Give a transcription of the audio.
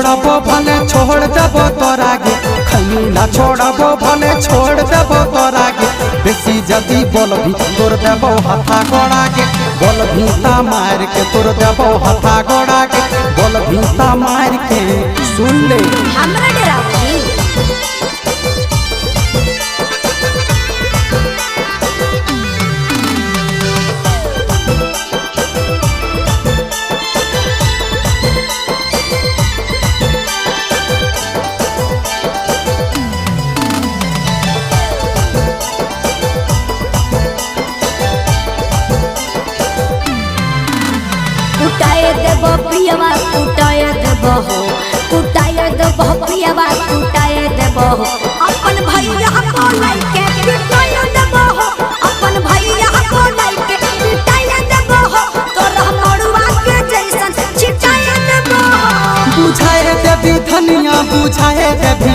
छोड़बो भले छोड़ देबो तोरा गे, खैनी ना छोड़बो भले छोड़ देबो तोरा गे। बेसी जदी बोलबी तोर देबो हाथा गोड़ा गे, बोलबी ता मार के तोर देबो हाथा गोड़ा गे, बोलबी ता मार के। सुन ले हमरा डरावनी कुटाए देबो पियवा कुटाए देबो हो, कुटाए देबो पियवा कुटाए देबो हो। अपन भैया को लाइके पिटाए देबो हो, अपन भैया को लाइके पिटाए देबो हो। तोरा मड़ुआ के जैसन छिटाए देबो हो। बुझाए देबी धनिया बुझाए देबी,